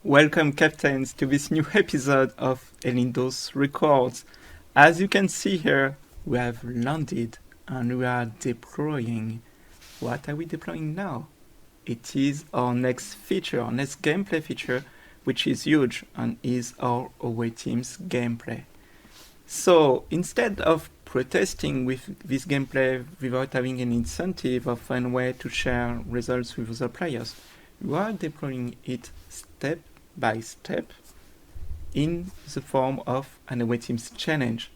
Welcome, captains, to this new episode of Elindos Records. As you can see here, we have landed and we are deploying. What are we deploying now? It is our next feature, our next gameplay feature, which is huge and is our away team's gameplay. So instead of protesting with this gameplay without having an incentive or fun way to share results with other players, we are deploying it step by step in the form of an away team's challenge.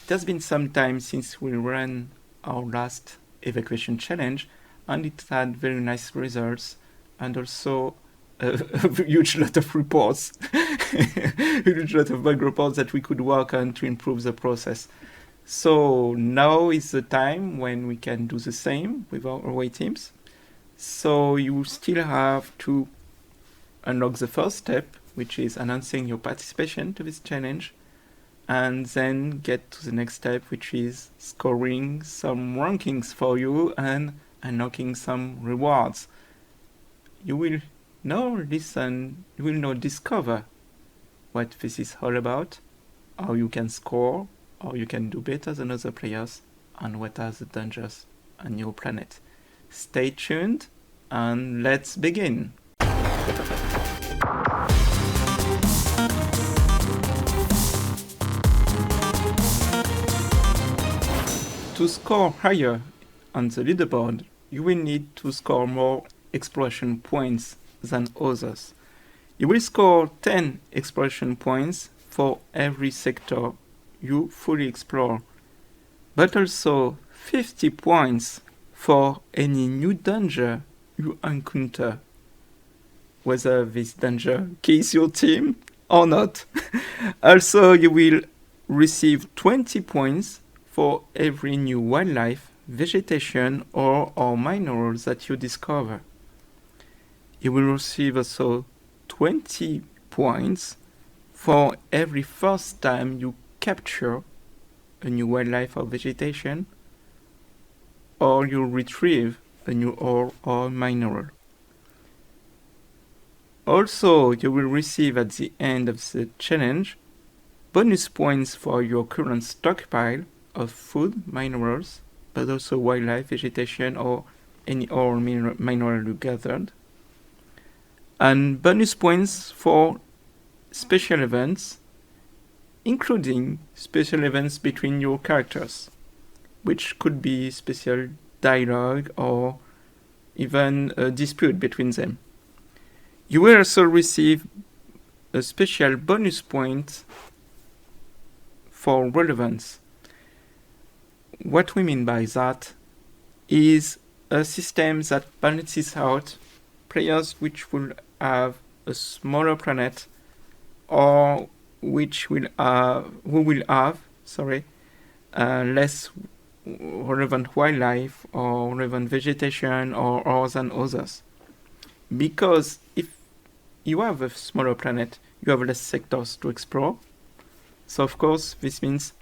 It has been some time since we ran our last evacuation challenge, and it had very nice results and also a huge lot of reports, a huge lot of bug reports that we could work on to improve the process. So now is the time when we can do the same with our away teams. So you still have to unlock the first step, which is announcing your participation to this challenge, and then get to the next step, which is scoring some rankings for you and unlocking some rewards. You will now discover what this is all about, how you can score, how you can do better than other players, and what are the dangers on your planet. Stay tuned and let's begin. To score higher on the leaderboard, you will need to score more exploration points than others. You will score 10 exploration points for every sector you fully explore, but also 50 points for any new danger you encounter, whether this danger kills your team or not. Also, you will receive 20 points for every new wildlife, vegetation, or minerals that you discover. You will receive also 20 points for every first time you capture a new wildlife or vegetation, or you retrieve a new ore or mineral. Also, you will receive at the end of the challenge bonus points for your current stockpile of food, minerals, but also wildlife, vegetation, or any ore or mineral you gathered. And bonus points for special events, including special events between your characters, which could be special dialogue or even a dispute between them. You will also receive a special bonus point for relevance. What we mean by that is a system that balances out players which will have a smaller planet or who will have less relevant wildlife or relevant vegetation or ores than others. Because if you have a smaller planet, you have less sectors to explore. So of course, this means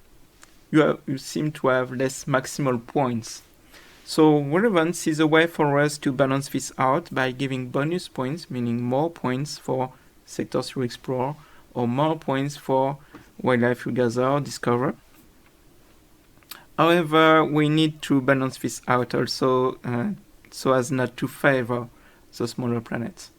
you seem to have less maximal points. So relevance is a way for us to balance this out by giving bonus points, meaning more points for sectors you explore, or more points for wildlife you gather or discover. However, we need to balance this out also so as not to favor the smaller planets.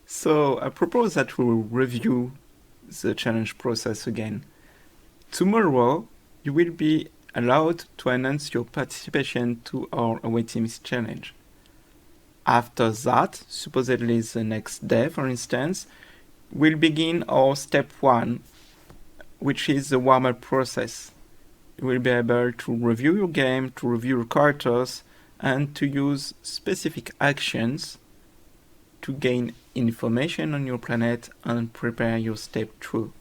So I propose that we will review the challenge process again. Tomorrow, you will be allowed to announce your participation to our away team's challenge. After that, supposedly the next day, for instance, we'll begin our step 1, which is the warm-up process. You will be able to review your game, to review your characters, and to use specific actions to gain information on your planet and prepare your step 2.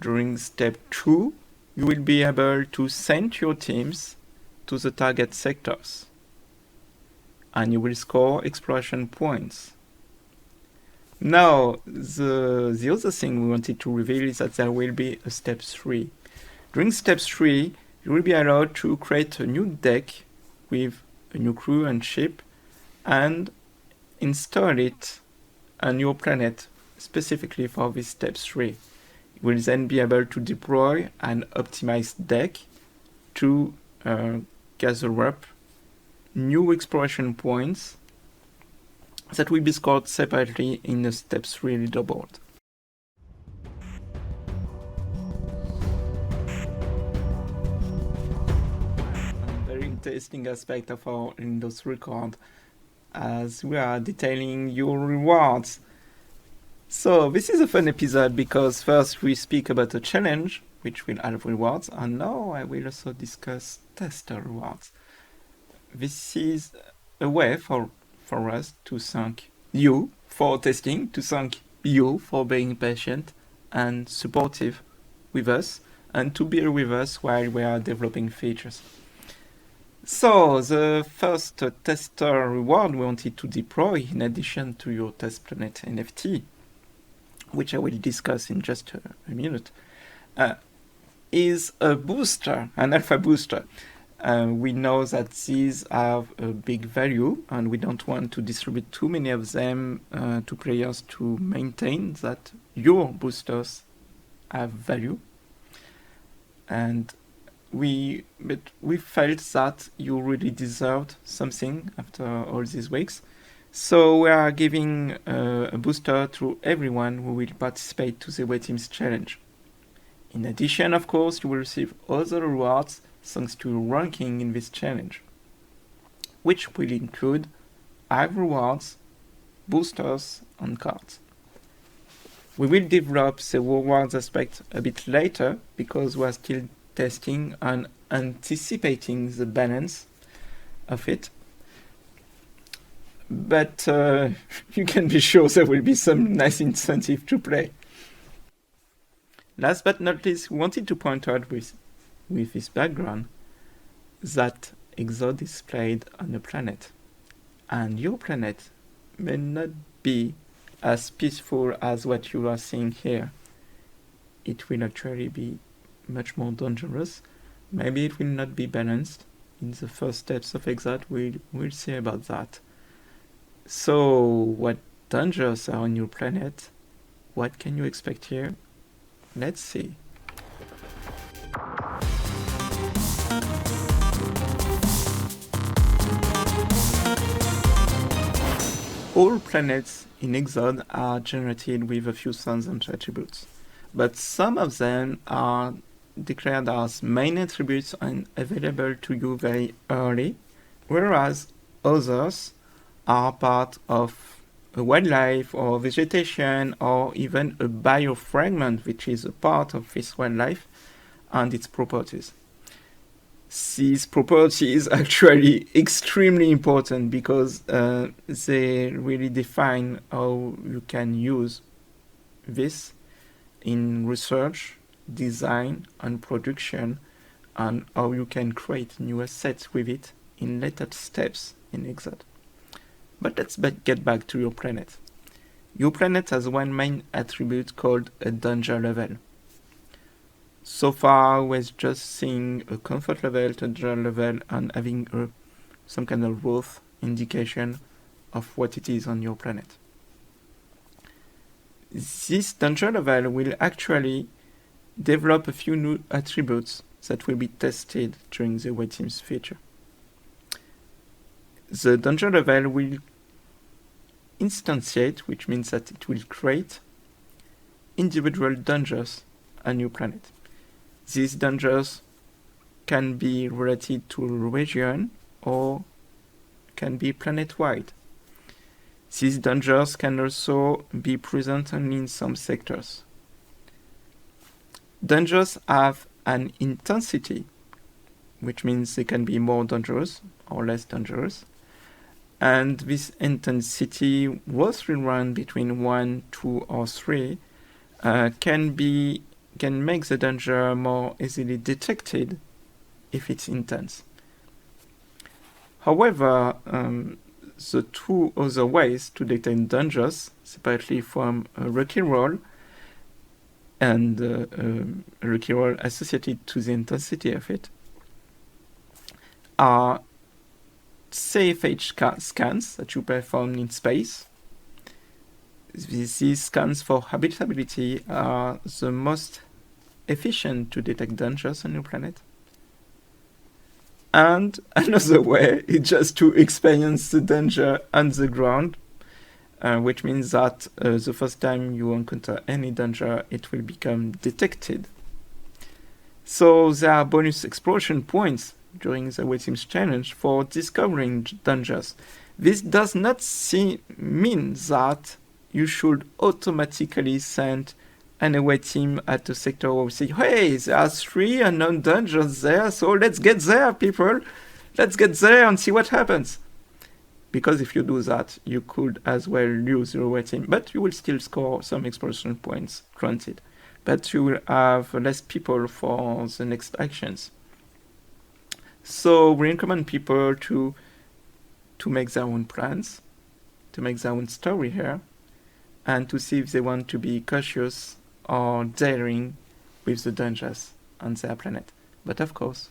During step 2, you will be able to send your teams to the target sectors, and you will score exploration points. Now, the other thing we wanted to reveal is that there will be a step 3. During step 3, you will be allowed to create a new deck with a new crew and ship and install it on your planet specifically for this step 3. You will then be able to deploy an optimized deck to gather up new exploration points that will be scored separately in the step 3 leaderboard. A very interesting aspect of our Elindos Record as we are detailing your rewards. So this is a fun episode because first we speak about a challenge which will have rewards, and now I will also discuss tester rewards. This is a way for us to thank you for testing, to thank you for being patient and supportive with us, and to be with us while we are developing features. So the first tester reward we wanted to deploy, in addition to your test planet NFT, which I will discuss in just a minute, is a booster, an alpha booster. We know that these have a big value, and we don't want to distribute too many of them to players to maintain that your boosters have value. And we felt that you really deserved something after all these weeks. So we are giving a booster to everyone who will participate to the Away Teams challenge. In addition, of course, you will receive other rewards thanks to your ranking in this challenge, which will include hive rewards, boosters, and cards. We will develop the rewards aspect a bit later because we are still testing and anticipating the balance of it. But you can be sure there will be some nice incentive to play. Last but not least, we wanted to point out with this background that EXODE is played on a planet, and your planet may not be as peaceful as what you are seeing here. It will actually be much more dangerous. Maybe it will not be balanced. In the first steps of EXODE, we'll see about that. So, what dangers are on your planet? What can you expect here? Let's see. All planets in EXODE are generated with a few thousand attributes, but some of them are declared as main attributes and available to you very early, whereas others are part of a wildlife or vegetation or even a biofragment which is a part of this wildlife and its properties. These properties are actually extremely important because they really define how you can use this in research, design and production, and how you can create new assets with it in later steps in EXODE. But let's get back to your planet. Your planet has one main attribute called a danger level. So far, we're just seeing a comfort level, danger level, and having some kind of growth indication of what it is on your planet. This danger level will actually develop a few new attributes that will be tested during the Away Teams feature. The danger level will instantiate, which means that it will create individual dangers on your planet. These dangers can be related to a region or can be planet-wide. These dangers can also be present only in some sectors. Dangers have an intensity, which means they can be more dangerous or less dangerous. And this intensity, roughly run between 1, 2, or 3, can make the danger more easily detected if it's intense. However, the two other ways to detect dangers, separately from a rocky roll, and lucky roll associated to the intensity of it are safe scans that you perform in space. These scans for habitability are the most efficient to detect dangers on your planet. And another way is just to experience the danger on the ground, which means that the first time you encounter any danger, it will become detected. So there are bonus exploration points during the away team's challenge for discovering dangers. This does not mean that you should automatically send an away team at a sector where we say, hey, there are 3 unknown dangers there, so let's get there, people. Let's get there and see what happens. Because if you do that, you could as well lose your away team, but you will still score some exploration points, granted. But you will have less people for the next actions. So we recommend people to make their own plans, to make their own story here, and to see if they want to be cautious or daring with the dangers on their planet. But of course,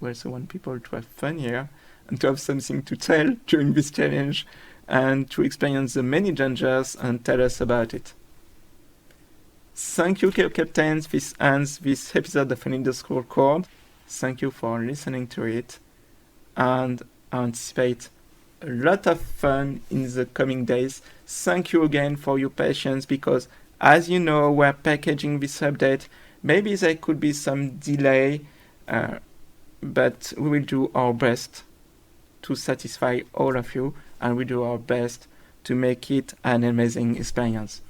we also want people to have fun here and to have something to tell during this challenge and to experience the many dangers and tell us about it. Thank you, captains. This ends this episode of Elindos Record. Thank you for listening to it, and I anticipate a lot of fun in the coming days. Thank you again for your patience, because as you know, we're packaging this update. Maybe there could be some delay, but we will do our best to satisfy all of you, and we do our best to make it an amazing experience.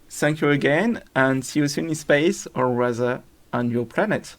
Thank you again, and see you soon in space, or rather on your planet.